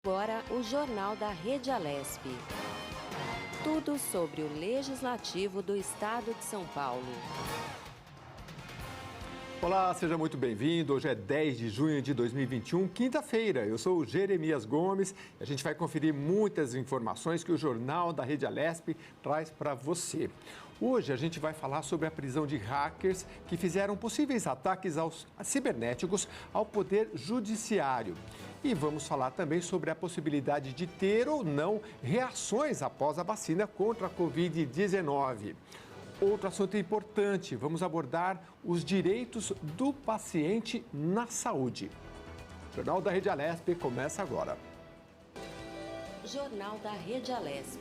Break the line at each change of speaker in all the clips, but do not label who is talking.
Agora, o Jornal da Rede Alesp. Tudo sobre o Legislativo do Estado de São Paulo.
Olá, seja muito bem-vindo. Hoje é 10 de junho de 2021, quinta-feira. Eu sou o Jeremias Gomes e a gente vai conferir muitas informações que o Jornal da Rede Alesp traz para você. Hoje a gente vai falar sobre a prisão de hackers que fizeram possíveis ataques cibernéticos ao Poder Judiciário. E vamos falar também sobre a possibilidade de ter ou não reações após a vacina contra a Covid-19. Outro assunto importante, vamos abordar os direitos do paciente na saúde. O Jornal da Rede Alesp começa agora.
Jornal da Rede Alesp.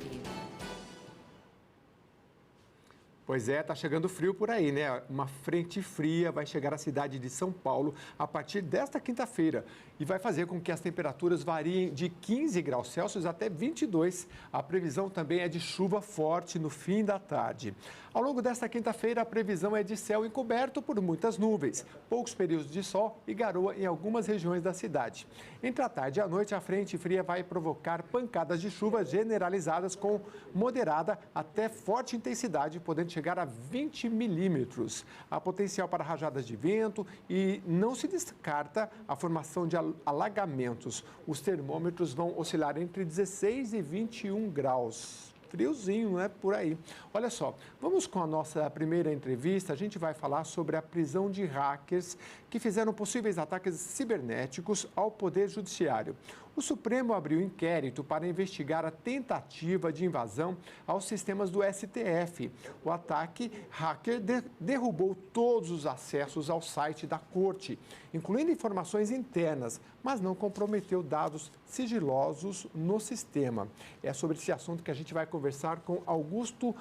Pois é, tá chegando frio por aí, né? Uma frente fria vai chegar à cidade de São Paulo a partir desta quinta-feira e vai fazer com que as temperaturas variem de 15 graus Celsius até 22. A previsão também é de chuva forte no fim da tarde. Ao longo desta quinta-feira, a previsão é de céu encoberto por muitas nuvens, poucos períodos de sol e garoa em algumas regiões da cidade. Entre a tarde e a noite, a frente fria vai provocar pancadas de chuva generalizadas com moderada até forte intensidade, podendo chegar a 20 milímetros. Há potencial para rajadas de vento e não se descarta a formação de alagamentos. Os termômetros vão oscilar entre 16 e 21 graus. Friozinho, né? Por aí. Olha só, vamos com a nossa primeira entrevista. A gente vai falar sobre a prisão de hackers que fizeram possíveis ataques cibernéticos ao Poder Judiciário. O Supremo abriu inquérito para investigar a tentativa de invasão aos sistemas do STF. O ataque hacker derrubou todos os acessos ao site da Corte, incluindo informações internas, mas não comprometeu dados sigilosos no sistema. É sobre esse assunto que a gente vai conversar com Augusto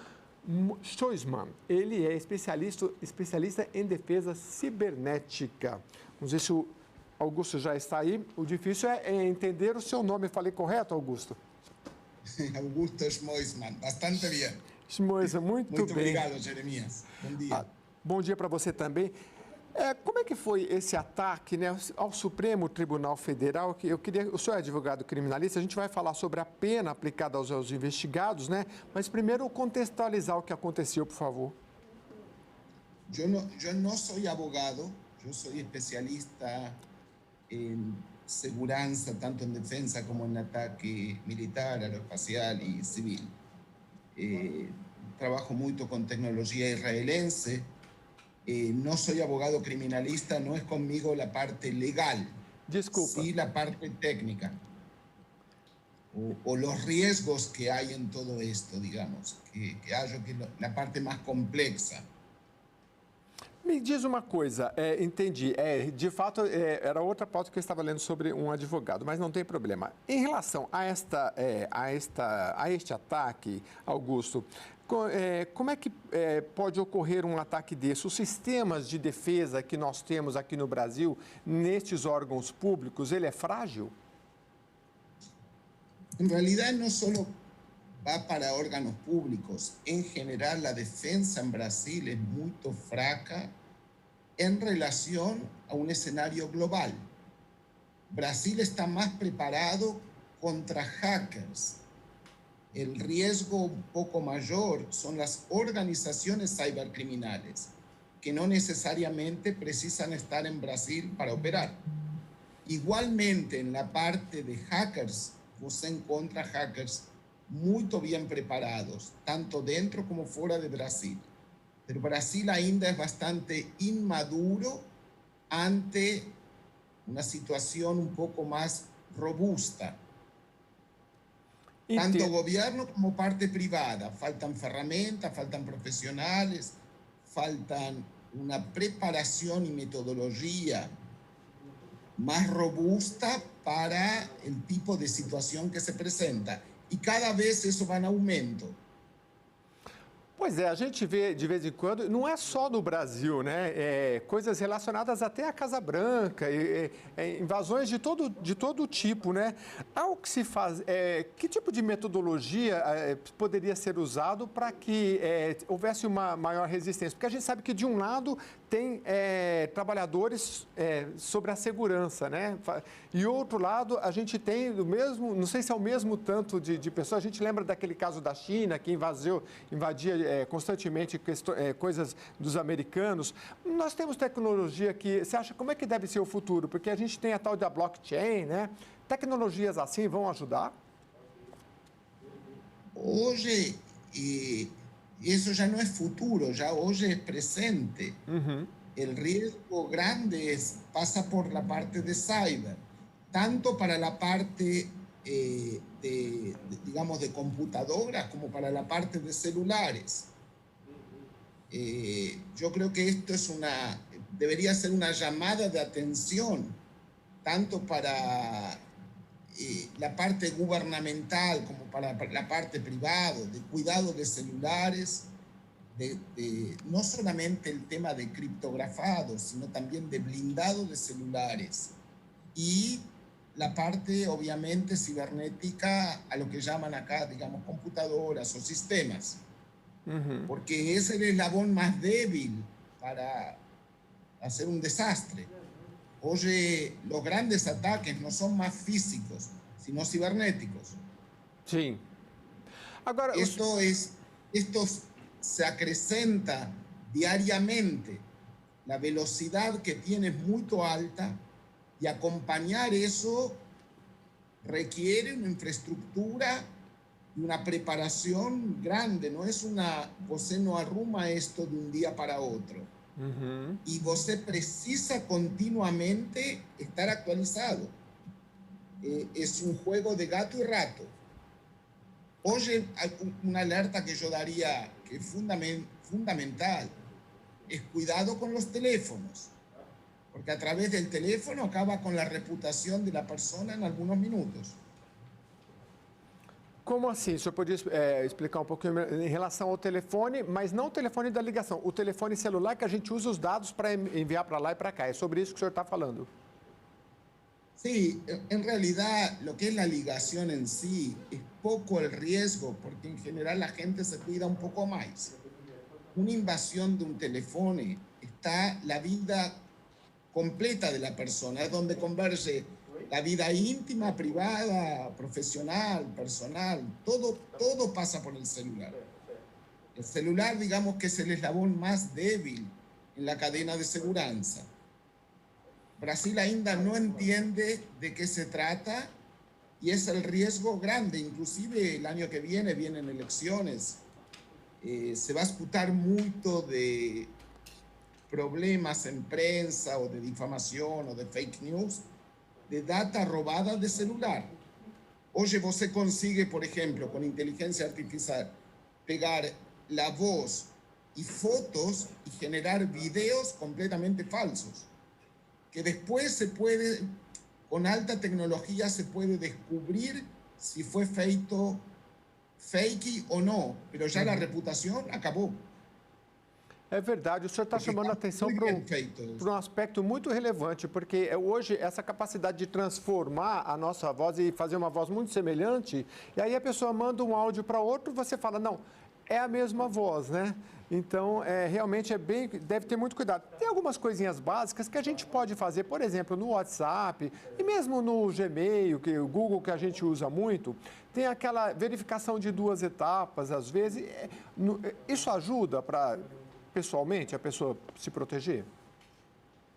Schoisman. Ele é especialista em defesa cibernética. Vamos ver se o Augusto já está aí. O difícil é entender o seu nome. Falei correto, Augusto?
Augusto Schoisman, bastante bem.
Schoisman, muito bem.
Muito obrigado, Jeremias. Bom dia.
Bom dia para você também. Como é que foi esse ataque, né, ao Supremo Tribunal Federal? O senhor é advogado criminalista, a gente vai falar sobre a pena aplicada aos investigados, né? Mas primeiro contextualizar o que aconteceu, por favor.
Eu não sou abogado, eu sou especialista em segurança, tanto em defesa como em ataque militar, aeroespacial e civil. Trabalho muito com tecnologia israelense. No soy abogado criminalista, no es conmigo la parte legal,
Disculpa.
sí la parte técnica, o los riesgos que hay en todo esto, digamos, que hallo que la parte más complexa.
Me diz uma coisa, entendi, de fato era outra pauta que eu estava lendo sobre um advogado, mas não tem problema. Em relação a este ataque, Augusto, como é que pode ocorrer um ataque desse? Os sistemas de defesa que nós temos aqui no Brasil, nestes órgãos públicos, ele é frágil?
En realidad no solo va para órganos públicos. En general, la defensa en Brasil es muy fraca en relación a un escenario global. Brasil está más preparado contra hackers. El riesgo un poco mayor son las organizaciones cibercriminales, que no necesariamente precisan estar en Brasil para operar. Igualmente, en la parte de hackers, você encontra hackers muito bem preparados, tanto dentro como fora de Brasil. Pero Brasil ainda é bastante inmaduro ante uma situação um pouco mais robusta. Tanto governo como parte privada. Faltam ferramentas, faltam profissionais, faltam uma preparação e metodologia más robusta para el tipo de situación que se presenta. Y cada vez eso va en aumento.
Pois é, a gente vê de vez em quando, não é só no Brasil, né? Coisas relacionadas até à Casa Branca, invasões de todo tipo, né? Há o que se faz, que tipo de metodologia poderia ser usado para que houvesse uma maior resistência? Porque a gente sabe que de um lado tem trabalhadores sobre a segurança, né? E outro lado, a gente tem o mesmo, não sei se é o mesmo tanto de pessoas, a gente lembra daquele caso da China, que invadia constantemente coisas dos americanos. Nós temos tecnologia que, você acha, como é que deve ser o futuro? Porque a gente tem a tal da blockchain, né? Tecnologias assim vão ajudar?
Hoje, eso ya no es futuro, ya hoy es presente. El riesgo grande pasa por la parte de cyber, tanto para la parte digamos, de computadoras como para la parte de celulares. Yo creo que esto debería ser una llamada de atención, tanto para la parte gubernamental como para la parte privada, de cuidado de celulares, no solamente el tema de criptografado, sino también de blindado de celulares. Y la parte, obviamente, cibernética, a lo que llaman acá, digamos, computadoras o sistemas. Porque es el eslabón más débil para hacer un desastre. Hoy los grandes ataques no son más físicos, sino cibernéticos.
Sí. Ahora,
esto se acrecenta diariamente. La velocidad que tiene es muy alta y acompañar eso requiere una infraestructura y una preparación grande. No es você no arruma esto de un día para otro. Y você precisa continuamente estar actualizado. Es un juego de gato y rato. Hoy una alerta que yo daría, que es fundamental, es cuidado con los teléfonos, porque a través del teléfono acaba con la reputación de la persona en algunos minutos.
Como assim? O senhor podia explicar um pouquinho em relação ao telefone, mas não o telefone da ligação, o telefone celular que a gente usa os dados para enviar para lá e para cá. É sobre isso que o senhor está falando.
Sí, en realidad lo que es la ligación en sí es poco el riesgo, porque en general la gente se cuida un poco más. Una invasión de un teléfono está la vida completa de la persona, es donde converge la vida íntima, privada, profesional, personal, todo pasa por el celular. El celular, digamos que es el eslabón más débil en la cadena de seguridad. Brasil ainda no entiende de qué se trata y es el riesgo grande. Inclusive el año que viene vienen elecciones. Se va a escuchar mucho de problemas en prensa o de difamación o de fake news, de data robada de celular. Hoy você consigue, por ejemplo, con inteligencia artificial, pegar la voz y fotos y generar videos completamente falsos, que después se puede, con alta tecnología, se puede descubrir si fue feito fake o no, pero ya la reputación acabó.
É verdade, o senhor está chamando a atenção para um aspecto muito relevante, porque hoje essa capacidade de transformar a nossa voz e fazer uma voz muito semelhante, e aí a pessoa manda um áudio para outro e você fala, não, é a mesma voz, né? Então, realmente deve ter muito cuidado. Tem algumas coisinhas básicas que a gente pode fazer, por exemplo, no WhatsApp e mesmo no Gmail, o Google que a gente usa muito, tem aquela verificação de 2 etapas, às vezes. Isso ajuda para, pessoalmente, a pessoa se proteger?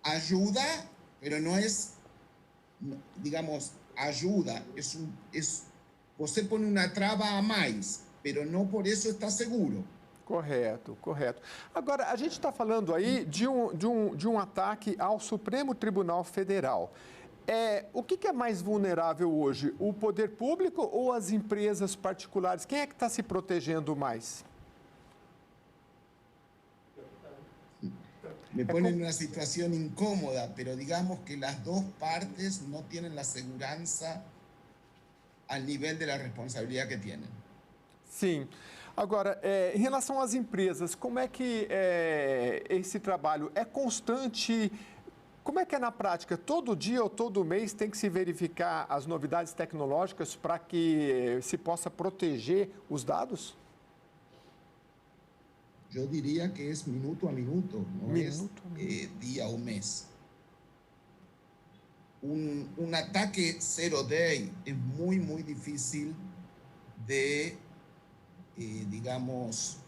Ajuda, pero no es, digamos, ajuda. Você põe uma trava a mais, pero no por eso está seguro.
Correto, correto. Agora, a gente está falando aí de um ataque ao Supremo Tribunal Federal. O que é mais vulnerável hoje? O poder público ou as empresas particulares? Quem é que está se protegendo mais?
Me ponen en una situación incómoda, pero digamos que las dos partes no tienen la segurança al nivel de la responsabilidad que tienen.
Sim. Agora, em relação às empresas, como é que esse trabalho é constante? Como é que é na prática? Todo dia ou todo mês tem que se verificar as novidades tecnológicas para que se possa proteger os dados?
Yo diría que es minuto a minuto, no es
Minuto a minuto.
día o mes. Un ataque zero day es muy difícil de, digamos,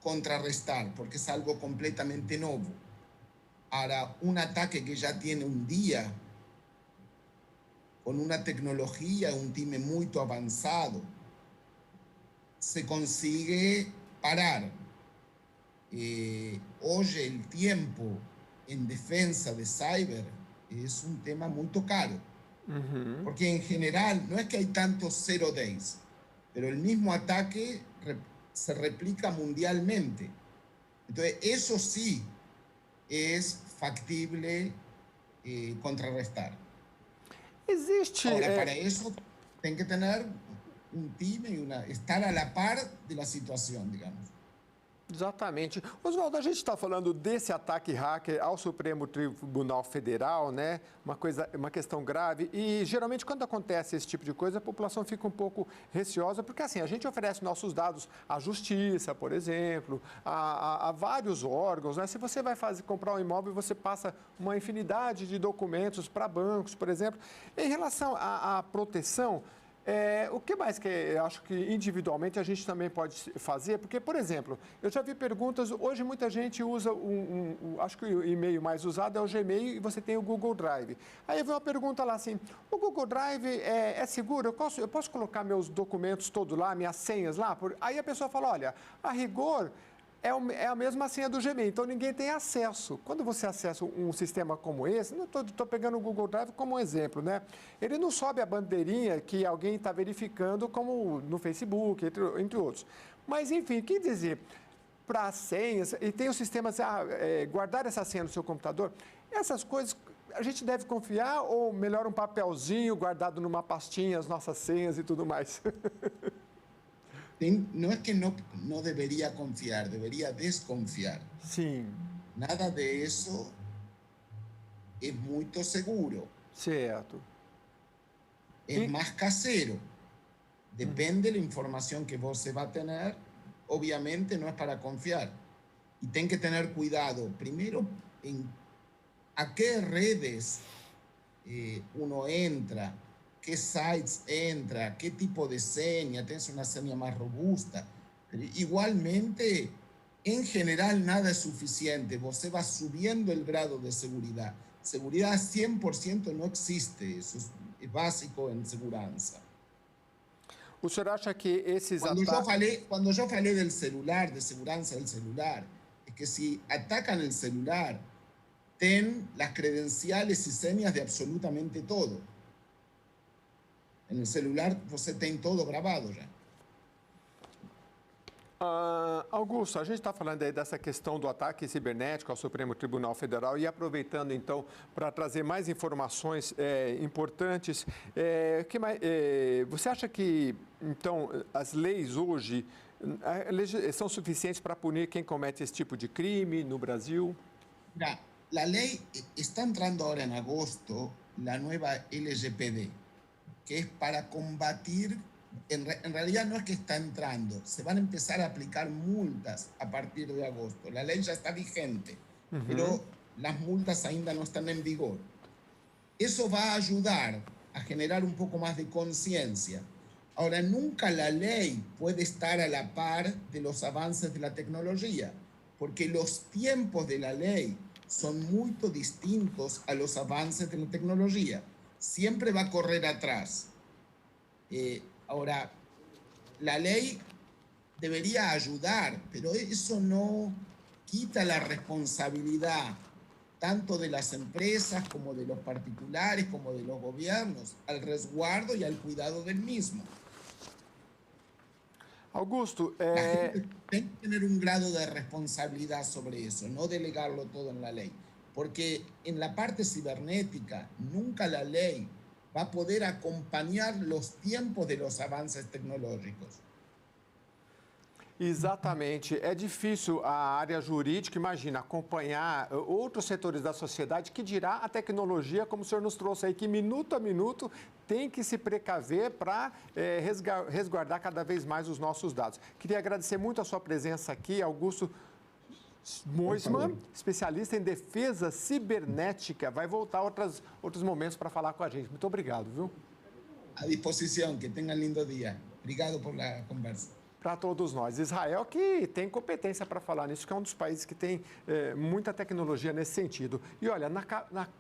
contrarrestar, porque es algo completamente nuevo. Ahora, un ataque que ya tiene un día, con una tecnología, un time muy avanzado, se consigue parar. Hoy el tiempo en defensa de cyber es un tema muy caro, porque en general no es que hay tantos zero days, pero el mismo ataque se replica mundialmente. Entonces, eso sí es factible contrarrestar.
Existe...
Ahora, para eso tem que tener un time y estar a la par de la situación, digamos.
Exatamente. Oswaldo, a gente está falando desse ataque hacker ao Supremo Tribunal Federal, né? Uma questão grave. E geralmente quando acontece esse tipo de coisa, a população fica um pouco receosa, porque assim, a gente oferece nossos dados à justiça, por exemplo, a vários órgãos, né? Se você vai comprar um imóvel, você passa uma infinidade de documentos para bancos, por exemplo. Em relação à proteção, o que mais que eu acho que individualmente a gente também pode fazer? Porque, por exemplo, eu já vi perguntas, hoje muita gente usa, acho que o e-mail mais usado é o Gmail e você tem o Google Drive. Aí eu vi uma pergunta lá assim, o Google Drive é seguro? Eu posso colocar meus documentos todos lá, minhas senhas lá? Aí a pessoa fala, olha, a rigor... É a mesma senha do Gmail, então ninguém tem acesso. Quando você acessa um sistema como esse, não estou pegando o Google Drive como um exemplo, né? Ele não sobe a bandeirinha que alguém está verificando, como no Facebook, entre outros. Mas, enfim, quer dizer, para senhas, e tem os sistemas, guardar essa senha no seu computador, essas coisas a gente deve confiar ou melhor um papelzinho guardado numa pastinha, as nossas senhas e tudo mais?
No es que no debería confiar, debería desconfiar.
Sí.
Nada de eso es muy seguro.
Cierto.
Es más casero. Depende de la información que vos se va a tener. Obviamente no es para confiar. Y ten que tener cuidado. Primero, a qué redes uno entra, qué sites entra, qué tipo de seña, tienes una seña más robusta. Pero igualmente, en general, nada es suficiente. Vos va subiendo el grado de seguridad. Seguridad 100% no existe. Eso es básico en seguridad.
O senhor acha que esses
Cuando yo falé del celular, de seguridad del celular, es que si atacan el celular, ten las credenciales y señas de absolutamente todo. En el celular você tem todo gravado já.
Augusto, a gente está falando aí dessa questão do ataque cibernético ao Supremo Tribunal Federal e aproveitando então para trazer mais informações importantes, você acha que então as leis hoje são suficientes para punir quem comete esse tipo de crime no Brasil?
Mira, la ley está entrando ahora en agosto la nueva LGPD, que es para combatir, en realidad no es que está entrando, se van a empezar a aplicar multas a partir de agosto. La ley ya está vigente, pero las multas ainda no están en vigor. Eso va a ayudar a generar un poco más de conciencia. Ahora, nunca la ley puede estar a la par de los avances de la tecnología, porque los tiempos de la ley son muy distintos a los avances de la tecnología. Siempre va a correr atrás. Ahora, la ley debería ayudar, pero eso no quita la responsabilidad tanto de las empresas como de los particulares, como de los gobiernos, al resguardo y al cuidado del mismo.
Augusto,
La gente tiene que tener un grado de responsabilidad sobre eso, no delegarlo todo en la ley. Porque en la parte cibernética, nunca la ley va a poder acompañar los tiempos de los avances tecnológicos.
Exatamente. É difícil a área jurídica, imagina, acompanhar outros setores da sociedade, que dirá a tecnologia, como o senhor nos trouxe aí, que minuto a minuto tem que se precaver para resguardar cada vez mais os nossos dados. Queria agradecer muito a sua presença aqui, Augusto Moisman, especialista em defesa cibernética. Vai voltar outros momentos para falar com a gente. Muito obrigado, viu?
À disposição, que tenham um lindo dia. Obrigado por la conversa.
Para todos nós. Israel que tem competência para falar nisso, que é um dos países que tem muita tecnologia nesse sentido. E olha, na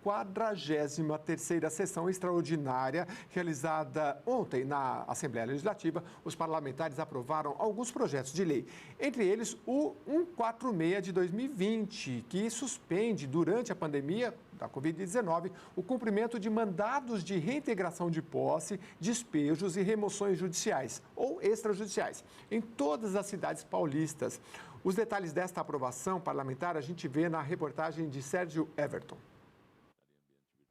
43ª sessão extraordinária realizada ontem na Assembleia Legislativa, os parlamentares aprovaram alguns projetos de lei. Entre eles, o 146 de 2020, que suspende durante a pandemia da Covid-19, o cumprimento de mandados de reintegração de posse, despejos e remoções judiciais ou extrajudiciais em todas as cidades paulistas. Os detalhes desta aprovação parlamentar a gente vê na reportagem de Sérgio Everton.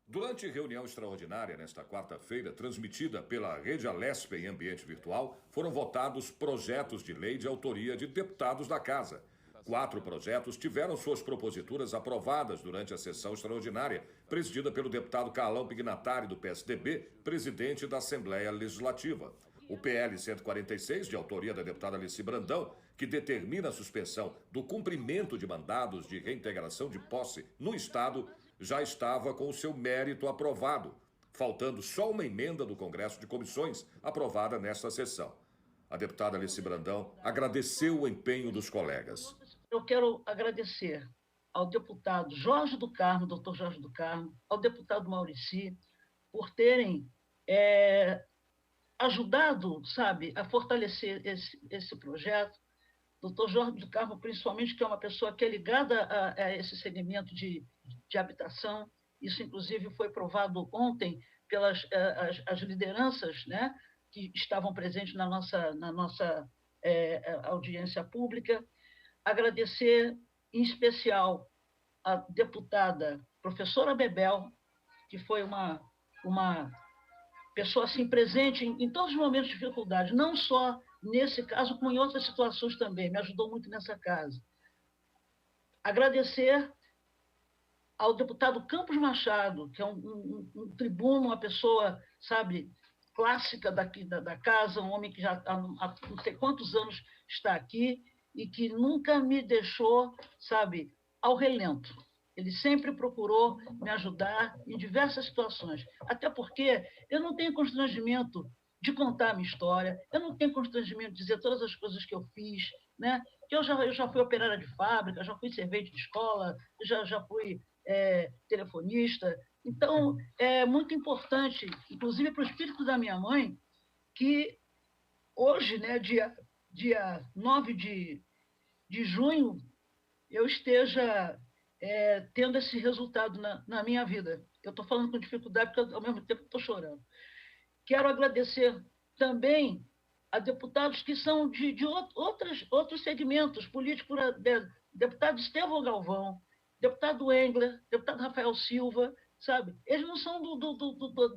Durante reunião extraordinária nesta quarta-feira, transmitida pela Rede Alesp em ambiente virtual, foram votados projetos de lei de autoria de deputados da Casa. 4 projetos tiveram suas proposituras aprovadas durante a sessão extraordinária, presidida pelo deputado Carlão Pignatari, do PSDB, presidente da Assembleia Legislativa. O PL 146, de autoria da deputada Alice Brandão, que determina a suspensão do cumprimento de mandados de reintegração de posse no Estado, já estava com o seu mérito aprovado, faltando só uma emenda do Congresso de Comissões, aprovada nesta sessão. A deputada Alice Brandão agradeceu o empenho dos colegas.
Eu quero agradecer ao deputado Jorge do Carmo, doutor Jorge do Carmo, ao deputado Maurici, por terem ajudado, sabe, a fortalecer esse projeto. Doutor Jorge do Carmo, principalmente, que é uma pessoa que é ligada a esse segmento de habitação. Isso, inclusive, foi provado ontem pelas as lideranças, né, que estavam presentes na nossa audiência pública. Agradecer, em especial, a deputada professora Bebel, que foi uma pessoa assim, presente em todos os momentos de dificuldade, não só nesse caso, como em outras situações também, me ajudou muito nessa casa. Agradecer ao deputado Campos Machado, que é um tribuno, uma pessoa, sabe, clássica daqui da casa, um homem que já há não sei quantos anos está aqui, e que nunca me deixou, sabe, ao relento. Ele sempre procurou me ajudar em diversas situações. Até porque eu não tenho constrangimento de contar a minha história, eu não tenho constrangimento de dizer todas as coisas que eu fiz, né? Eu já fui operária de fábrica, já fui servente de escola, já fui telefonista. Então, é muito importante, inclusive para o espírito da minha mãe, que hoje, né, dia 9 de junho, eu esteja tendo esse resultado na minha vida. Eu estou falando com dificuldade, porque ao mesmo tempo estou chorando. Quero agradecer também a deputados que são de outros segmentos políticos, deputado Estevão Galvão, deputado Engler, deputado Rafael Silva, sabe? Eles não são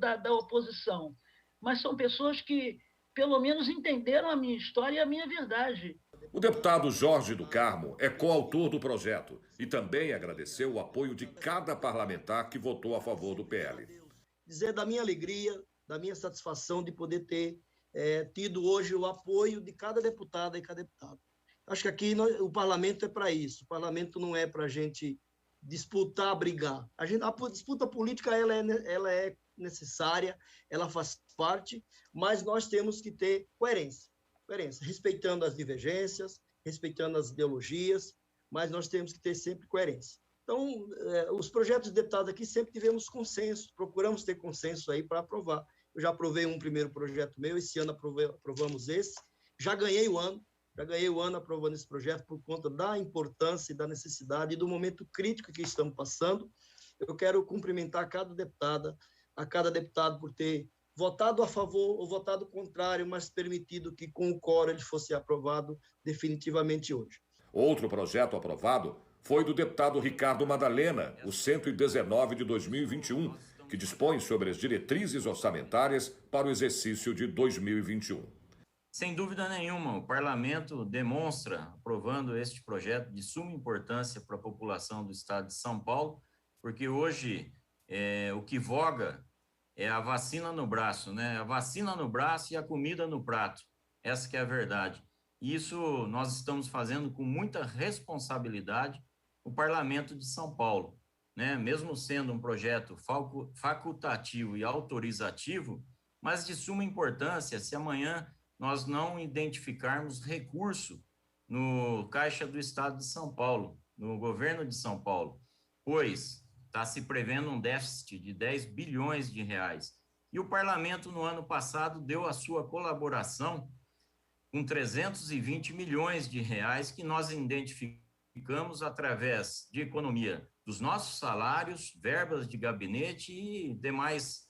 da oposição, mas são pessoas que, pelo menos, entenderam a minha história e a minha verdade.
O deputado Jorge do Carmo é coautor do projeto e também agradeceu o apoio de cada parlamentar que votou a favor do PL.
Dizer da minha alegria, da minha satisfação de poder ter tido hoje o apoio de cada deputada e cada deputado. Acho que aqui o parlamento é para isso. O parlamento não é para a gente disputar, brigar. A disputa política ela é necessária, ela faz parte, mas nós temos que ter coerência, respeitando as divergências, respeitando as ideologias, mas nós temos que ter sempre coerência. Então, os projetos de deputados aqui sempre tivemos consenso, procuramos ter consenso aí para aprovar. Eu já aprovei um primeiro projeto meu, esse ano aprovamos esse, já ganhei o ano aprovando esse projeto por conta da importância e da necessidade e do momento crítico que estamos passando. Eu quero cumprimentar cada deputado por ter votado a favor ou votado contrário, mas permitido que com o quórum ele fosse aprovado definitivamente hoje.
Outro projeto aprovado foi do deputado Ricardo Madalena, o 119 de 2021, que dispõe sobre as diretrizes orçamentárias para o exercício de 2021.
Sem dúvida nenhuma, o parlamento demonstra, aprovando este projeto de suma importância para a população do estado de São Paulo, porque hoje o que voga é a vacina no braço, né? A vacina no braço e a comida no prato. Essa que é a verdade. E isso nós estamos fazendo com muita responsabilidade no Parlamento de São Paulo, né? Mesmo sendo um projeto facultativo e autorizativo, mas de suma importância, se amanhã nós não identificarmos recurso no Caixa do Estado de São Paulo, no governo de São Paulo, pois está se prevendo um déficit de 10 bilhões de reais. E o parlamento, no ano passado, deu a sua colaboração com 320 milhões de reais que nós identificamos através de economia dos nossos salários, verbas de gabinete e demais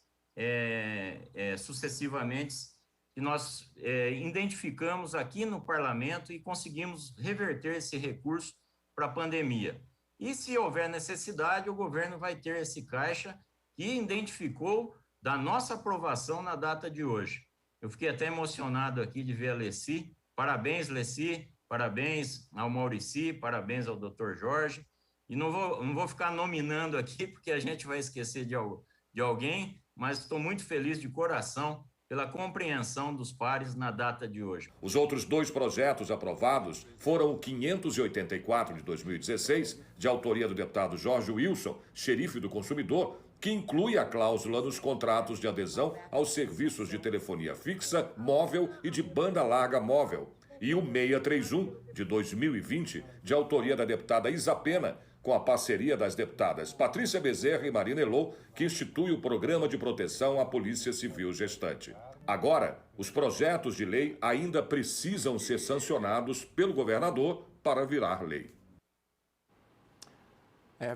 sucessivamente que nós identificamos aqui no parlamento e conseguimos reverter esse recurso para a pandemia. E se houver necessidade, o governo vai ter esse caixa que identificou da nossa aprovação na data de hoje. Eu fiquei até emocionado aqui de ver a Leci. Parabéns, Leci, parabéns ao Maurici, parabéns ao Dr. Jorge. E não vou ficar nominando aqui, porque a gente vai esquecer de alguém, mas estou muito feliz de coração pela compreensão dos pares na data de hoje.
Os outros 2 projetos aprovados foram o 584 de 2016, de autoria do deputado Jorge Wilson, xerife do consumidor, que inclui a cláusula nos contratos de adesão aos serviços de telefonia fixa, móvel e de banda larga móvel, e o 631 de 2020, de autoria da deputada Isa Pena, com a parceria das deputadas Patrícia Bezerra e Marina Elô, que institui o Programa de Proteção à Polícia Civil Gestante. Agora, os projetos de lei ainda precisam ser sancionados pelo governador para virar lei.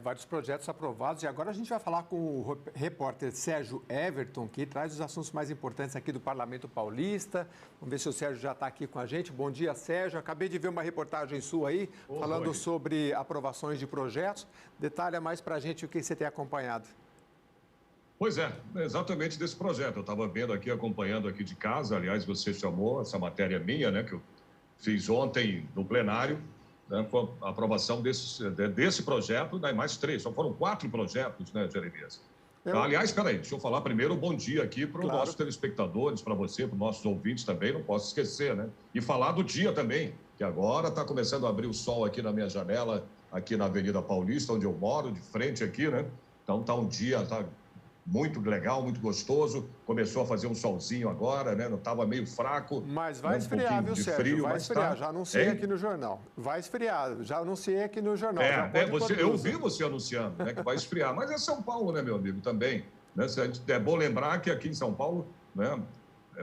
Vários projetos aprovados e agora a gente vai falar com o repórter Sérgio Everton, que traz os assuntos mais importantes aqui do Parlamento Paulista. Vamos ver se o Sérgio já está aqui com a gente. Bom dia, Sérgio. Acabei de ver uma reportagem sua aí, falando sobre aprovações de projetos. Detalha mais para a gente o que você tem acompanhado.
Pois é, exatamente desse projeto. Eu estava vendo aqui, acompanhando aqui de casa. Aliás, você chamou essa matéria minha, né, que eu fiz ontem no plenário, né, com a aprovação desse projeto, né, mais 3. Só foram 4 projetos, né, Jeremias? Aliás, espera aí, deixa eu falar primeiro um bom dia aqui para os nossos telespectadores, para você, para os nossos ouvintes também, não posso esquecer, né? E falar do dia também, que agora está começando a abrir o sol aqui na minha janela, aqui na Avenida Paulista, onde eu moro, de frente aqui, né? Então está um dia, está muito legal, muito gostoso. Começou a fazer um solzinho agora, né? Não estava meio fraco.
Mas vai esfriar, viu, Sérgio? Frio, vai esfriar. Tá... Já anunciei aqui no jornal. Vai esfriar. Já anunciei aqui no jornal.
Eu vi você anunciando, né, que vai esfriar. Mas é São Paulo, né, meu amigo, também. Né? É bom lembrar que aqui em São Paulo, né,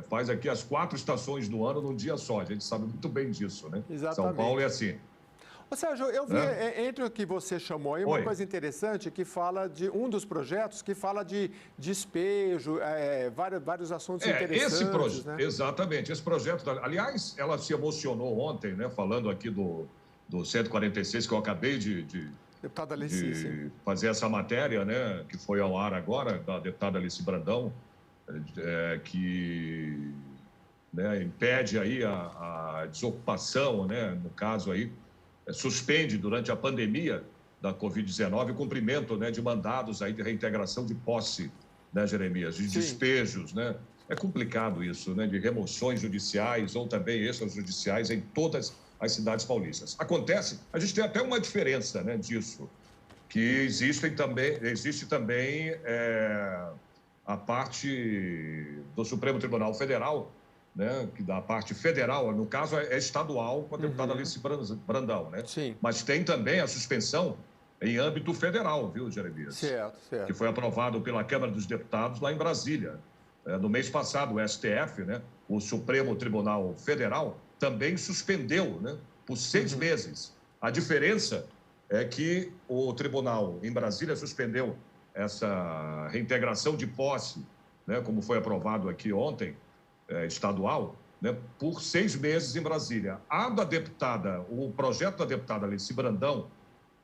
faz aqui as 4 estações do ano num dia só. A gente sabe muito bem disso, né?
Exatamente.
São Paulo é assim.
Ô, Sérgio, eu vi entre o que você chamou aí uma coisa interessante que fala de um dos projetos que fala de despejo, vários assuntos interessantes. Né?
Exatamente, esse projeto. Aliás, ela se emocionou ontem, né, falando aqui do 146, que eu acabei de fazer essa matéria, né, que foi ao ar agora, da deputada Alice Brandão, que, né, impede aí a desocupação, né, no caso aí, suspende durante a pandemia da Covid-19 o cumprimento, né, de mandados aí de reintegração de posse, né, Jeremias, de despejos, né? É complicado isso, né, de remoções judiciais ou também extrajudiciais em todas as cidades paulistas. Acontece, a gente tem até uma diferença, né, disso, que existe também a parte do Supremo Tribunal Federal, né, que da parte federal, no caso é estadual, com a deputada Alice Brandão, né?
Sim.
Mas tem também a suspensão em âmbito federal, viu, Jeremias?
Certo.
Que foi aprovado pela Câmara dos Deputados lá em Brasília. No mês passado, o STF, né, o Supremo Tribunal Federal, também suspendeu, né, por 6 meses. A diferença é que o tribunal em Brasília suspendeu essa reintegração de posse, né, como foi aprovado aqui ontem, estadual, né, por 6 meses em Brasília. O projeto da deputada Alice Brandão,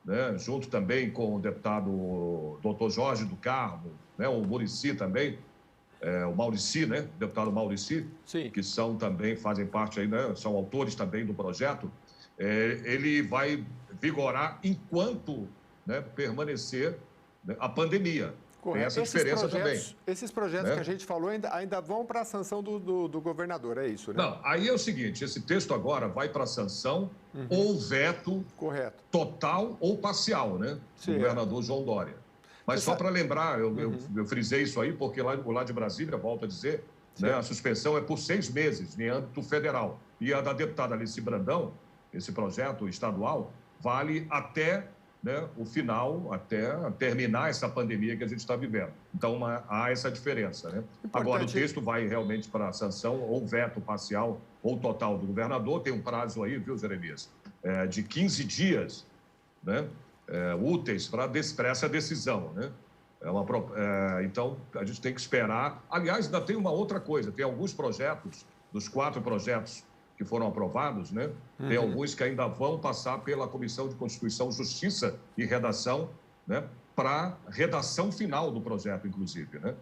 né, junto também com o deputado Dr. Jorge do Carmo, né, o Muricy também, o Maurici, né? O deputado Maurici,
Sim.
que fazem parte aí, né? São autores também do projeto. Ele vai vigorar enquanto, né, permanecer, né, a pandemia.
Correto.
Tem essa diferença também.
Esses projetos,
né,
que a gente falou ainda vão para a sanção do governador, é isso, né?
Não, aí é o seguinte, esse texto agora vai para sanção ou veto
Correto.
total ou parcial, né?
Sim,
do governador João Dória. Mas só para lembrar, eu frisei isso aí, porque lá de Brasília, volto a dizer, né, a suspensão é por 6 meses, em âmbito federal. E a da deputada Alice Brandão, esse projeto estadual, vale até, né, o final, até terminar essa pandemia que a gente está vivendo. Então, há essa diferença, né? Agora, o texto vai realmente para a sanção ou veto parcial ou total do governador. Tem um prazo aí, viu, Jeremias? De 15 dias, né, úteis para essa decisão, né? Então, a gente tem que esperar. Aliás, ainda tem uma outra coisa. Tem alguns projetos, dos 4 projetos que foram aprovados, né? Tem alguns que ainda vão passar pela Comissão de Constituição, Justiça e Redação, né? Para redação final do projeto, inclusive, né?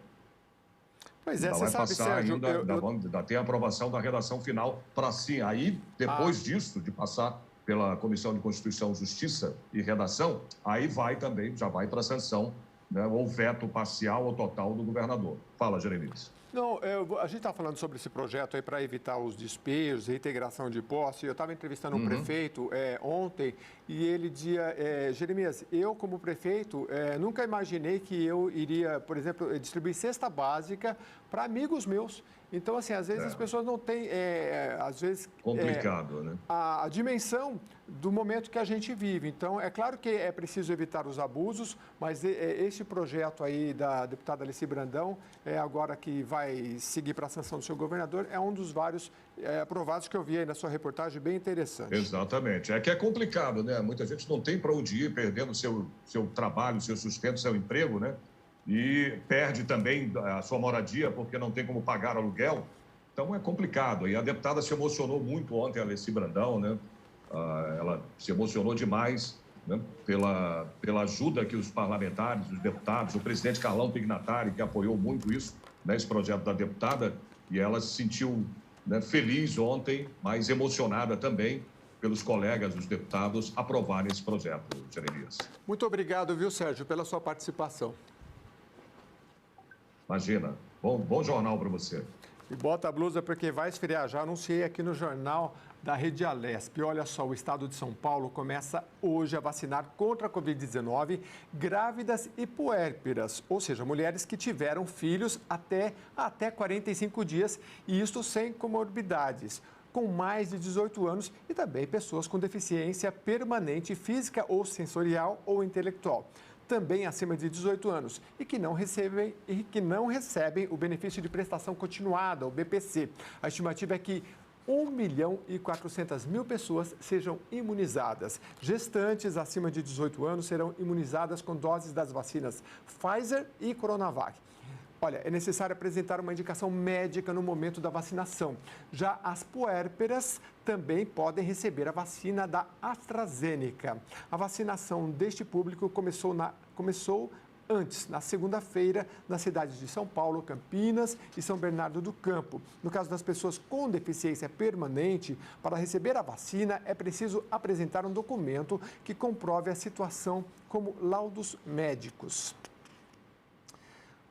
Pois é,
ainda
você
vai
sabe,
passar
Sérgio...
ainda tem a aprovação da redação final para sim. Aí, depois disso, de passar pela Comissão de Constituição, Justiça e Redação, aí já vai para a sanção, né? Ou veto parcial ou total do governador. Fala, Jeremias.
Não, a gente está falando sobre esse projeto aí para evitar os despejos, reintegração de posse. Eu estava entrevistando um prefeito ontem e ele dizia, Jeremias, eu como prefeito nunca imaginei que eu iria, por exemplo, distribuir cesta básica para amigos meus. Então, assim, às vezes as pessoas não têm, às vezes...
Complicado, né?
A dimensão do momento que a gente vive. Então, é claro que é preciso evitar os abusos, mas esse projeto aí da deputada Alice Brandão, agora que vai seguir para a sanção do seu governador, é um dos vários aprovados que eu vi aí na sua reportagem, bem interessante.
Exatamente. É que é complicado, né? Muita gente não tem para onde ir, perdendo seu trabalho, seu sustento, seu emprego, né? E perde também a sua moradia porque não tem como pagar aluguel. Então, é complicado. E a deputada se emocionou muito ontem, a Alice Brandão, né? Ela se emocionou demais, né? Pela ajuda que os parlamentares, os deputados, o presidente Carlão Pignatari, que apoiou muito isso, né? Esse projeto da deputada, e ela se sentiu, né, feliz ontem, mas emocionada também pelos colegas, os deputados, aprovarem esse projeto, Jeremias.
Muito obrigado, viu, Sérgio, pela sua participação.
Imagina. Bom jornal para você.
E bota a blusa porque vai esfriar. Já anunciei aqui no jornal da Rede Alesp. Olha só, o estado de São Paulo começa hoje a vacinar contra a Covid-19 grávidas e puérperas, ou seja, mulheres que tiveram filhos até 45 dias, e isto sem comorbidades, com mais de 18 anos e também pessoas com deficiência permanente física ou sensorial ou intelectual. Também acima de 18 anos e que não recebem o benefício de prestação continuada, o BPC. A estimativa é que 1.400.000 pessoas sejam imunizadas. Gestantes acima de 18 anos serão imunizadas com doses das vacinas Pfizer e Coronavac. Olha, é necessário apresentar uma indicação médica no momento da vacinação. Já as puérperas também podem receber a vacina da AstraZeneca. A vacinação deste público começou antes, na segunda-feira, nas cidades de São Paulo, Campinas e São Bernardo do Campo. No caso das pessoas com deficiência permanente, para receber a vacina é preciso apresentar um documento que comprove a situação, como laudos médicos.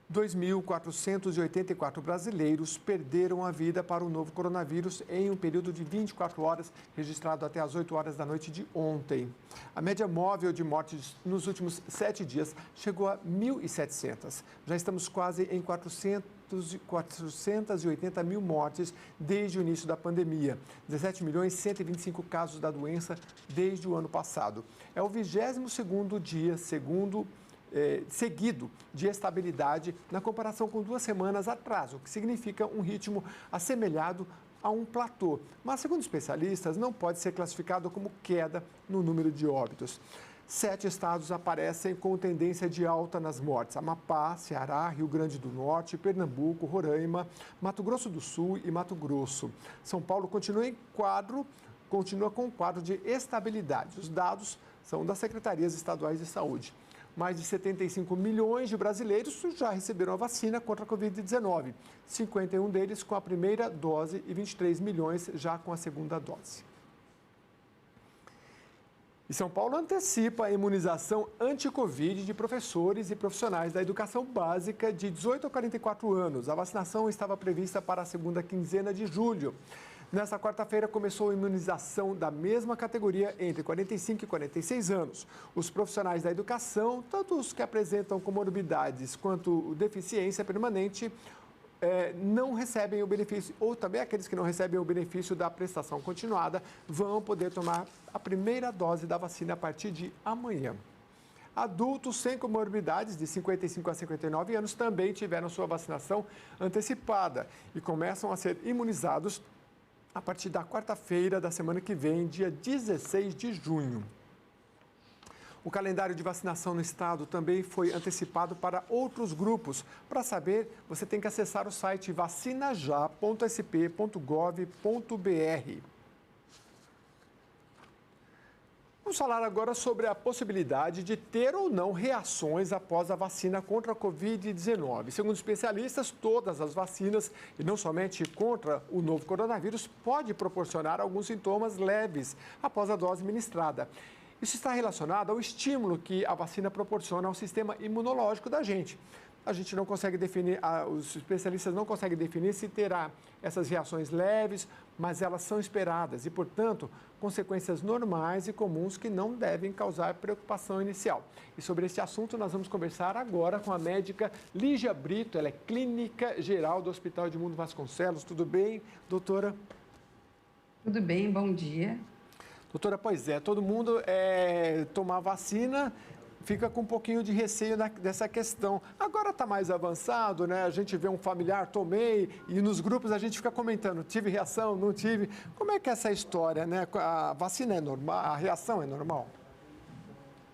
2.484 brasileiros perderam a vida para o novo coronavírus em um período de 24 horas, registrado até às 8 horas da noite de ontem. A média móvel de mortes nos últimos 7 dias chegou a 1.700. Já estamos quase em 480 mil mortes desde o início da pandemia. 17.125 casos da doença desde o ano passado. É o 22º dia, seguido de estabilidade na comparação com 2 semanas atrás, o que significa um ritmo assemelhado a um platô. Mas, segundo especialistas, não pode ser classificado como queda no número de óbitos. 7 estados aparecem com tendência de alta nas mortes: Amapá, Ceará, Rio Grande do Norte, Pernambuco, Roraima, Mato Grosso do Sul e Mato Grosso. São Paulo continua com um quadro de estabilidade. Os dados são das secretarias estaduais de saúde. mais de 75 milhões de brasileiros já receberam a vacina contra a Covid-19. 51 deles com a primeira dose e 23 milhões já com a segunda dose. E São Paulo antecipa a imunização anti-Covid de professores e profissionais da educação básica de 18 a 44 anos. A vacinação estava prevista para a segunda quinzena de julho. Nesta quarta-feira, começou a imunização da mesma categoria entre 45 e 46 anos. Os profissionais da educação, tanto os que apresentam comorbidades quanto deficiência permanente, não recebem o benefício, ou também aqueles que não recebem o benefício da prestação continuada, vão poder tomar a primeira dose da vacina a partir de amanhã. Adultos sem comorbidades de 55 a 59 anos também tiveram sua vacinação antecipada e começam a ser imunizados a partir da quarta-feira da semana que vem, dia 16 de junho. O calendário de vacinação no estado também foi antecipado para outros grupos. Para saber, você tem que acessar o site vacinajá.sp.gov.br. Vamos falar agora sobre a possibilidade de ter ou não reações após a vacina contra a Covid-19. Segundo especialistas, todas as vacinas, e não somente contra o novo coronavírus, pode proporcionar alguns sintomas leves após a dose ministrada. Isso está relacionado ao estímulo que a vacina proporciona ao sistema imunológico da gente. A gente não consegue definir, os especialistas não conseguem definir se terá essas reações leves, mas elas são esperadas e, portanto, consequências normais e comuns que não devem causar preocupação inicial. E sobre esse assunto nós vamos conversar agora com a médica Lígia Brito, ela é clínica geral do Hospital Edmundo Vasconcelos. Tudo bem, doutora?
Tudo bem, bom dia.
Doutora, pois é, todo mundo tomar vacina fica com um pouquinho de receio dessa questão. Agora está mais avançado, né? A gente vê um familiar, tomei, e nos grupos a gente fica comentando, tive reação, não tive. Como é que é essa história, né? A vacina é normal, a reação é normal?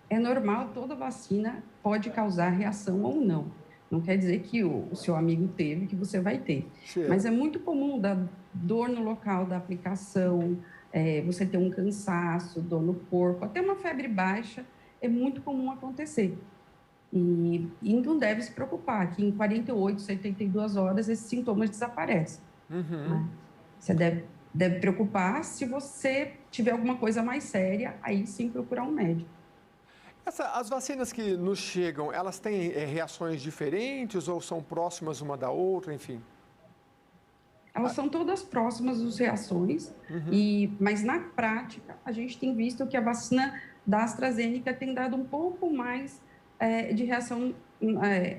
É normal, toda vacina pode causar reação ou não. Não quer dizer que o seu amigo teve, que você vai ter. Sim. Mas é muito comum dar dor no local da aplicação, você ter um cansaço, dor no corpo, até uma febre baixa, é muito comum acontecer. E não deve se preocupar, que em 48, 72 horas esses sintomas desaparecem. Né? Você deve preocupar se você tiver alguma coisa mais séria, aí sim procurar um médico.
As vacinas que nos chegam, elas têm reações diferentes ou são próximas uma da outra, enfim?
Elas são todas próximas das reações, mas na prática a gente tem visto que a vacina da AstraZeneca tem dado um pouco mais de reação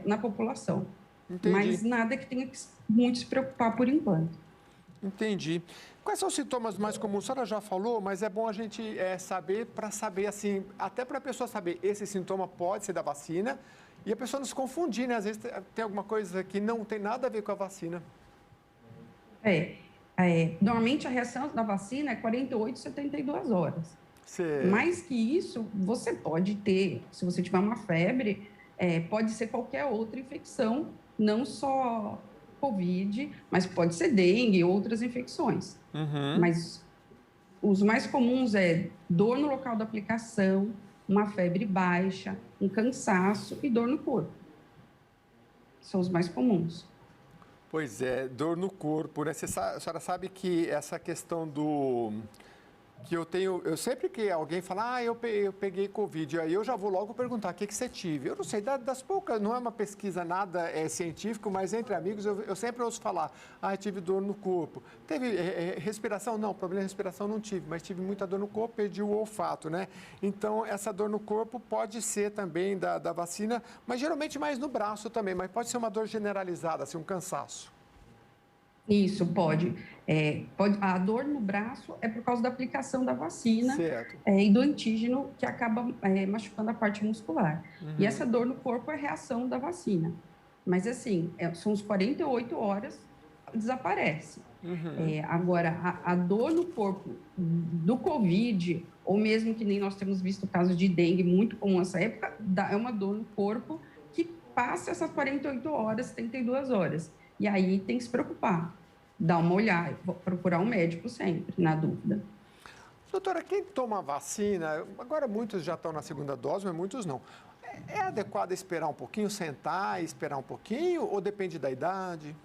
na população. Entendi. Mas nada que tenha que muito se preocupar por enquanto.
Entendi. Quais são os sintomas mais comuns? A senhora já falou, mas é bom a gente saber, para saber assim, até para a pessoa saber, esse sintoma pode ser da vacina e a pessoa não se confundir, né? Às vezes tem alguma coisa que não tem nada a ver com a vacina.
Normalmente a reação da vacina é 48, 72 horas. Certo. Mais que isso, você pode ter, se você tiver uma febre, pode ser qualquer outra infecção, não só Covid, mas pode ser dengue e outras infecções. Mas os mais comuns é dor no local da aplicação, uma febre baixa, um cansaço e dor no corpo. São os mais comuns.
Pois é, dor no corpo, né? A senhora sabe que essa questão que eu sempre que alguém fala, eu peguei Covid, aí eu já vou logo perguntar, o que você tive? Eu não sei, das poucas, não é uma pesquisa nada científico, mas entre amigos eu sempre ouço falar, tive dor no corpo. Teve respiração? Não, problema de respiração não tive, mas tive muita dor no corpo, perdi o olfato, né? Então, essa dor no corpo pode ser também da vacina, mas geralmente mais no braço também, mas pode ser uma dor generalizada, assim, um cansaço.
Isso, pode. A dor no braço é por causa da aplicação da vacina e do antígeno que acaba machucando a parte muscular. E essa dor no corpo é reação da vacina. Mas, assim, são os 48 horas, desaparece. Agora, a dor no corpo do Covid, ou mesmo que nem nós temos visto casos de dengue muito comum nessa época, é uma dor no corpo que passa essas 48 horas, 72 horas. E aí tem que se preocupar, dar uma olhada, procurar um médico sempre, na dúvida.
Doutora, quem toma vacina, agora muitos já estão na segunda dose, mas muitos não. é adequado esperar um pouquinho, sentar e esperar um pouquinho, ou depende da idade?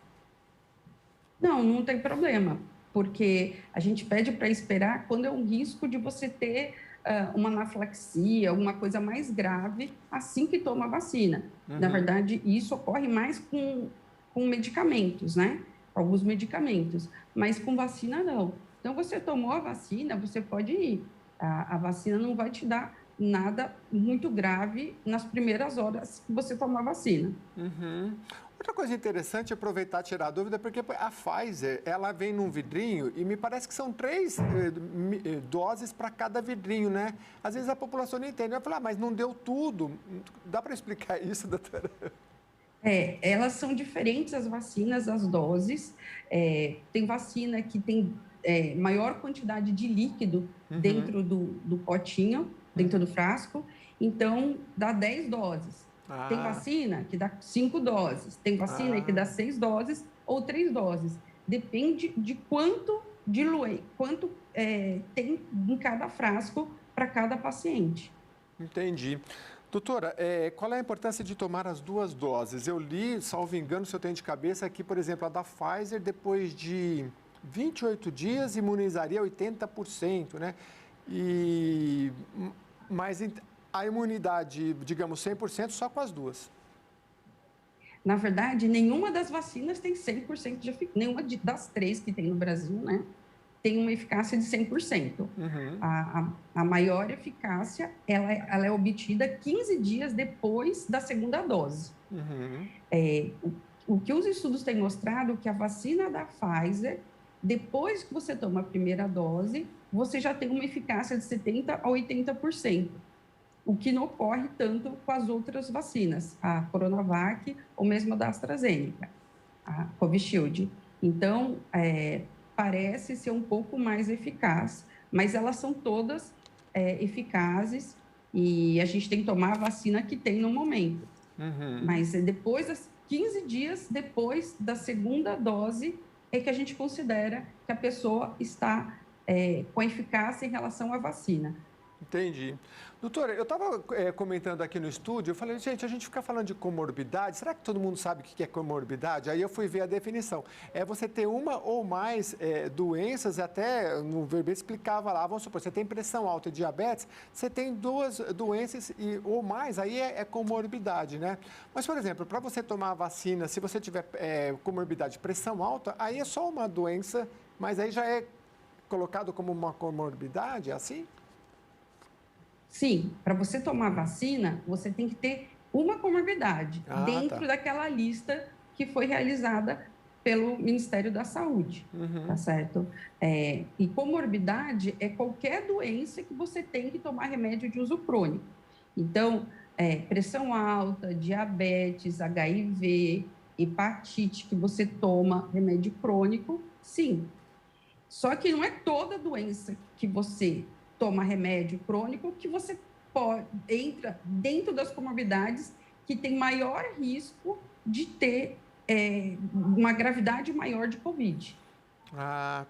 Não tem problema, porque a gente pede para esperar quando é um risco de você ter uma anafilaxia, alguma coisa mais grave, assim que toma a vacina. Na verdade, isso ocorre mais com medicamentos, né? Alguns medicamentos, mas com vacina não. Então, você tomou a vacina, você pode ir. A vacina não vai te dar nada muito grave nas primeiras horas que você tomar a vacina.
Outra coisa interessante é aproveitar e tirar a dúvida, porque a Pfizer, ela vem num vidrinho e me parece que são 3 doses para cada vidrinho, né? Às vezes a população não entende. Vai falar, mas não deu tudo. Dá para explicar isso, doutora?
Elas são diferentes, as vacinas, as doses. Tem vacina que tem maior quantidade de líquido dentro do potinho, dentro do frasco. Então, dá 10 doses. Tem vacina que dá 5 doses, tem vacina que dá 6 doses ou 3 doses. Depende de quanto tem em cada frasco para cada paciente.
Entendi. Doutora, qual é a importância de tomar as 2 doses? Eu li, salvo engano, se eu tenho de cabeça, aqui, por exemplo, a da Pfizer, depois de 28 dias, imunizaria 80%, né? Mas a imunidade, digamos, 100% só com as 2.
Na verdade, nenhuma das vacinas tem 100% de eficácia. Nenhuma das 3 que tem no Brasil, né, tem uma eficácia de 100%. A maior eficácia, ela é obtida 15 dias depois da segunda dose. O que os estudos têm mostrado é que a vacina da Pfizer, depois que você toma a primeira dose, você já tem uma eficácia de 70% a 80%. O que não ocorre tanto com as outras vacinas, a Coronavac ou mesmo a da AstraZeneca, a Covishield. Então, parece ser um pouco mais eficaz, mas elas são todas eficazes e a gente tem que tomar a vacina que tem no momento. Mas depois, 15 dias depois da segunda dose, é que a gente considera que a pessoa está com eficácia em relação à vacina.
Entendi. Doutora, eu estava comentando aqui no estúdio, eu falei, gente, a gente fica falando de comorbidade, será que todo mundo sabe o que é comorbidade? Aí eu fui ver a definição. É você ter uma ou mais doenças, até no verbete explicava lá, vamos supor, você tem pressão alta e diabetes, você tem 2 doenças ou mais, aí é comorbidade, né? Mas, por exemplo, para você tomar a vacina, se você tiver comorbidade de pressão alta, aí é só uma doença, mas aí já é colocado como uma comorbidade, é assim?
Sim, para você tomar vacina, você tem que ter uma comorbidade dentro daquela lista que foi realizada pelo Ministério da Saúde, tá certo? E comorbidade é qualquer doença que você tem que tomar remédio de uso crônico. Então, pressão alta, diabetes, HIV, hepatite, que você toma remédio crônico, sim. Só que não é toda doença que você toma remédio crônico que você entra dentro das comorbidades que tem maior risco de ter uma gravidade maior de Covid.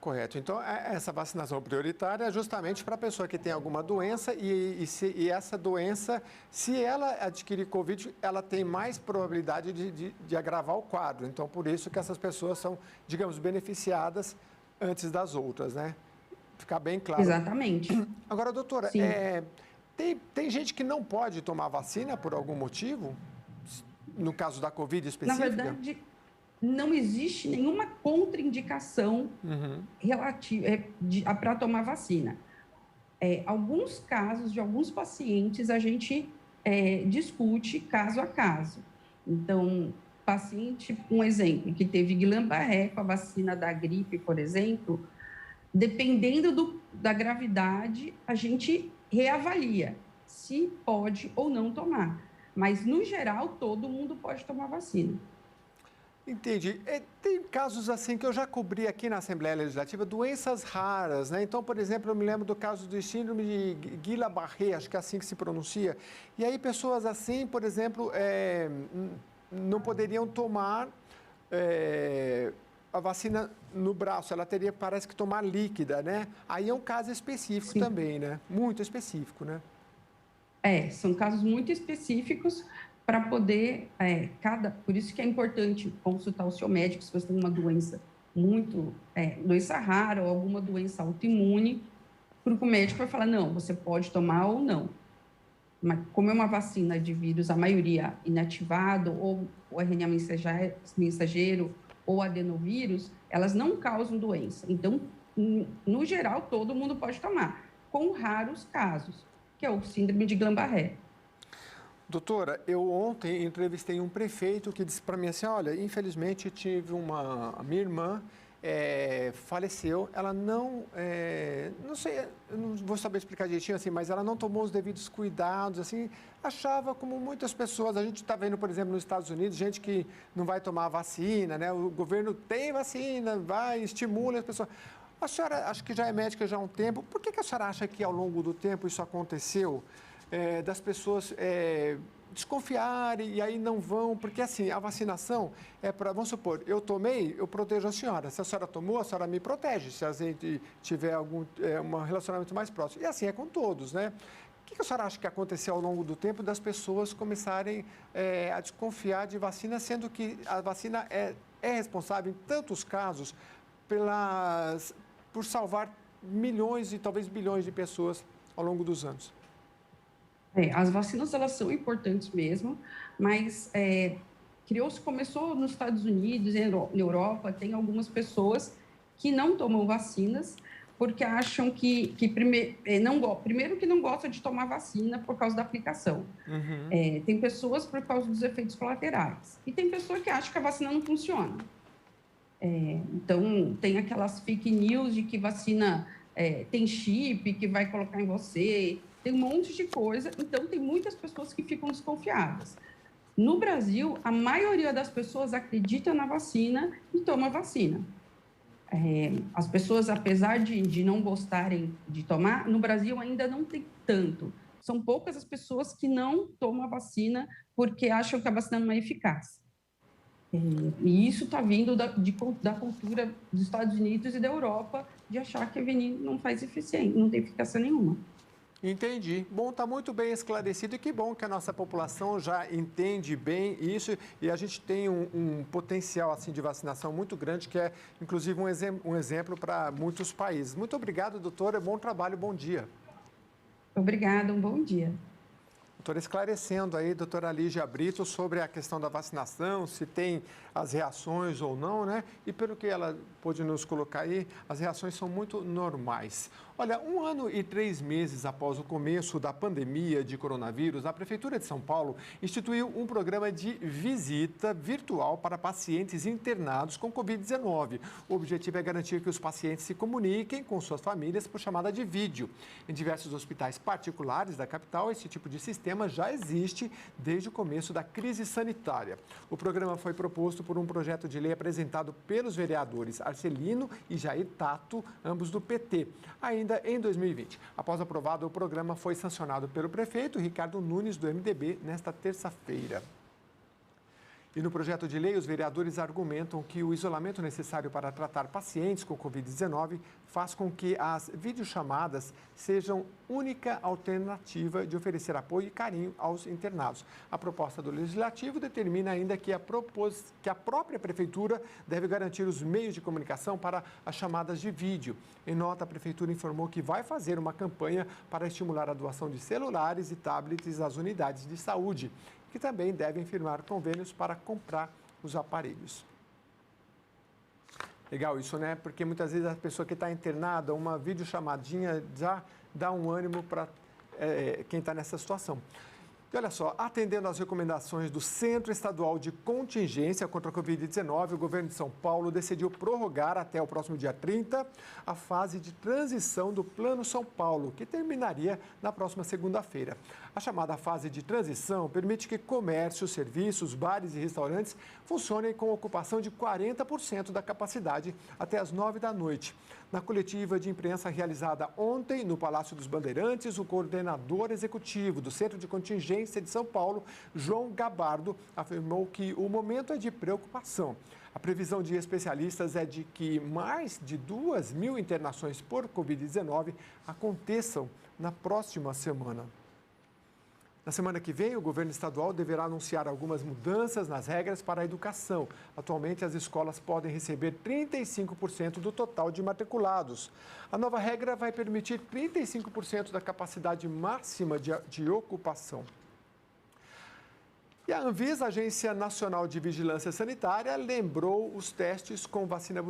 Correto. Então, essa vacinação prioritária é justamente para a pessoa que tem alguma doença e essa doença, se ela adquirir Covid, ela tem mais probabilidade de agravar o quadro. Então, por isso que essas pessoas são, digamos, beneficiadas antes das outras, né? Ficar bem claro.
Exatamente.
Agora, doutora, tem gente que não pode tomar vacina por algum motivo? No caso da Covid específica?
Na verdade, não existe nenhuma contraindicação relativa para tomar vacina. Alguns casos de alguns pacientes a gente discute caso a caso. Então, paciente, um exemplo, que teve Guillain-Barré com a vacina da gripe, por exemplo, dependendo da gravidade, a gente reavalia se pode ou não tomar. Mas, no geral, todo mundo pode tomar vacina.
Entendi. Tem casos assim que eu já cobri aqui na Assembleia Legislativa, doenças raras, né? Então, por exemplo, eu me lembro do caso do síndrome de Guillain-Barré, acho que é assim que se pronuncia. E aí, pessoas assim, por exemplo, não poderiam tomar a vacina no braço, ela teria, parece que, tomar líquida, né? Aí é um caso específico também, né? Muito específico, né?
São casos muito específicos para poder, por isso que é importante consultar o seu médico se você tem uma doença doença rara ou alguma doença autoimune, porque o médico vai falar, não, você pode tomar ou não. Mas como é uma vacina de vírus, a maioria inativado, ou o RNA mensageiro, ou adenovírus, elas não causam doença. Então, no geral, todo mundo pode tomar, com raros casos, que é o síndrome de Guillain-Barré.
Doutora, eu ontem entrevistei um prefeito que disse para mim assim, olha, infelizmente tive minha irmã faleceu, ela não sei, eu não vou saber explicar direitinho assim, mas ela não tomou os devidos cuidados, assim, achava como muitas pessoas, a gente está vendo, por exemplo, nos Estados Unidos, gente que não vai tomar vacina, né? O governo tem vacina, estimula as pessoas. A senhora, acho que já é médica já há um tempo, por que a senhora acha que ao longo do tempo isso aconteceu? Das pessoas desconfiarem e aí não vão, porque assim, a vacinação é para, vamos supor, eu tomei, eu protejo a senhora. Se a senhora tomou, a senhora me protege, se a gente tiver um relacionamento mais próximo. E assim é com todos, né? O que a senhora acha que aconteceu ao longo do tempo das pessoas começarem a desconfiar de vacina, sendo que a vacina é responsável, em tantos casos, por salvar milhões e talvez bilhões de pessoas ao longo dos anos?
As vacinas, elas são importantes mesmo, mas começou nos Estados Unidos, na Europa, tem algumas pessoas que não tomam vacinas porque acham primeiro que não gostam de tomar vacina por causa da aplicação. Uhum. Tem pessoas por causa dos efeitos colaterais. E tem pessoa que acha que a vacina não funciona. Então, tem aquelas fake news de que vacina tem chip que vai colocar em você. Tem um monte de coisa, então tem muitas pessoas que ficam desconfiadas. No Brasil, a maioria das pessoas acredita na vacina e toma a vacina. As pessoas, apesar de não gostarem de tomar, no Brasil ainda não tem tanto. São poucas as pessoas que não tomam a vacina porque acham que a vacina não é eficaz. E isso está vindo da cultura dos Estados Unidos e da Europa de achar que a vacina não faz eficiência, não tem eficácia nenhuma.
Entendi. Bom, está muito bem esclarecido e que bom que a nossa população já entende bem isso e a gente tem um potencial assim, de vacinação muito grande, que é, inclusive, um exemplo para muitos países. Muito obrigado, doutora. Bom trabalho, bom dia.
Obrigada, um bom dia.
Doutora, esclarecendo aí, doutora Lígia Brito, sobre a questão da vacinação, se tem as reações ou não, né? E pelo que ela pôde nos colocar aí, as reações são muito normais. Olha, 1 ano e 3 meses após o começo da pandemia de coronavírus, a Prefeitura de São Paulo instituiu um programa de visita virtual para pacientes internados com Covid-19. O objetivo é garantir que os pacientes se comuniquem com suas famílias por chamada de vídeo. Em diversos hospitais particulares da capital, esse tipo de sistema já existe desde o começo da crise sanitária. O programa foi proposto por um projeto de lei apresentado pelos vereadores Arcelino e Jair Tato, ambos do PT, ainda em 2020. Após aprovado, o programa foi sancionado pelo prefeito Ricardo Nunes, do MDB, nesta terça-feira. E no projeto de lei, os vereadores argumentam que o isolamento necessário para tratar pacientes com Covid-19 faz com que as videochamadas sejam única alternativa de oferecer apoio e carinho aos internados. A proposta do Legislativo determina ainda que a própria Prefeitura deve garantir os meios de comunicação para as chamadas de vídeo. Em nota, a Prefeitura informou que vai fazer uma campanha para estimular a doação de celulares e tablets às unidades de saúde, que também devem firmar convênios para comprar os aparelhos. Legal isso, né? Porque muitas vezes a pessoa que está internada, uma videochamadinha já dá um ânimo para quem está nessa situação. E olha só, atendendo às recomendações do Centro Estadual de Contingência contra a Covid-19, o governo de São Paulo decidiu prorrogar até o próximo dia 30 a fase de transição do Plano São Paulo, que terminaria na próxima segunda-feira. A chamada fase de transição permite que comércios, serviços, bares e restaurantes funcionem com ocupação de 40% da capacidade até às 9 da noite. Na coletiva de imprensa realizada ontem no Palácio dos Bandeirantes, o coordenador executivo do Centro de Contingência de São Paulo, João Gabardo, afirmou que o momento é de preocupação. A previsão de especialistas é de que mais de 2.000 internações por Covid-19 aconteçam na próxima semana. Na semana que vem, o governo estadual deverá anunciar algumas mudanças nas regras para a educação. Atualmente, as escolas podem receber 35% do total de matriculados. A nova regra vai permitir 35% da capacidade máxima de ocupação. E a Anvisa, Agência Nacional de Vigilância Sanitária, lembrou os testes com vacina...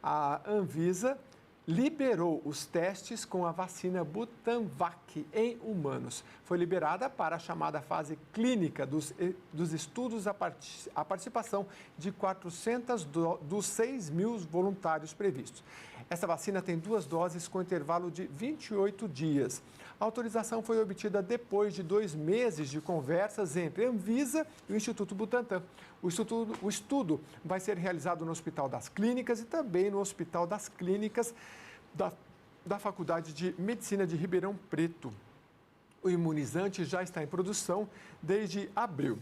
A Anvisa liberou os testes com a vacina Butanvac em humanos. Foi liberada para a chamada fase clínica dos estudos a participação de 400 dos 6 mil voluntários previstos. Essa vacina tem 2 doses com intervalo de 28 dias. A autorização foi obtida depois de 2 meses de conversas entre a Anvisa e o Instituto Butantan. O estudo vai ser realizado no Hospital das Clínicas e também no Hospital das Clínicas da Faculdade de Medicina de Ribeirão Preto. O imunizante já está em produção desde abril.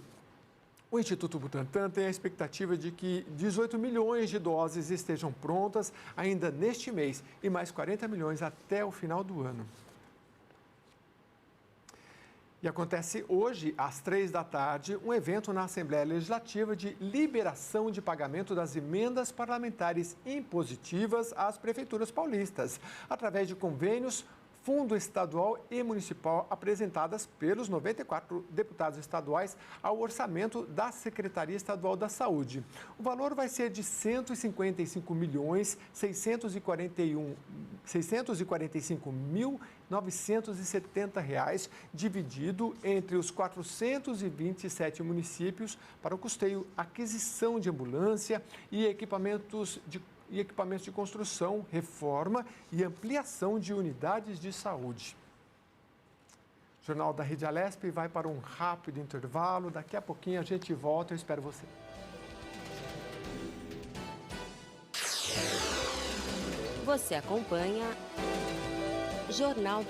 O Instituto Butantan tem a expectativa de que 18 milhões de doses estejam prontas ainda neste mês e mais 40 milhões até o final do ano. E acontece hoje, às 15h, um evento na Assembleia Legislativa de liberação de pagamento das emendas parlamentares impositivas às prefeituras paulistas, através de convênios, fundo estadual e municipal apresentadas pelos 94 deputados estaduais ao orçamento da Secretaria Estadual da Saúde. O valor vai ser de R$ 645.645.970, dividido entre os 427 municípios para o custeio, aquisição de ambulância e equipamentos de construção, reforma e ampliação de unidades de saúde. O Jornal da Rede Alesp vai para um rápido intervalo. Daqui a pouquinho a gente volta. Eu espero você.
Você acompanha Jornal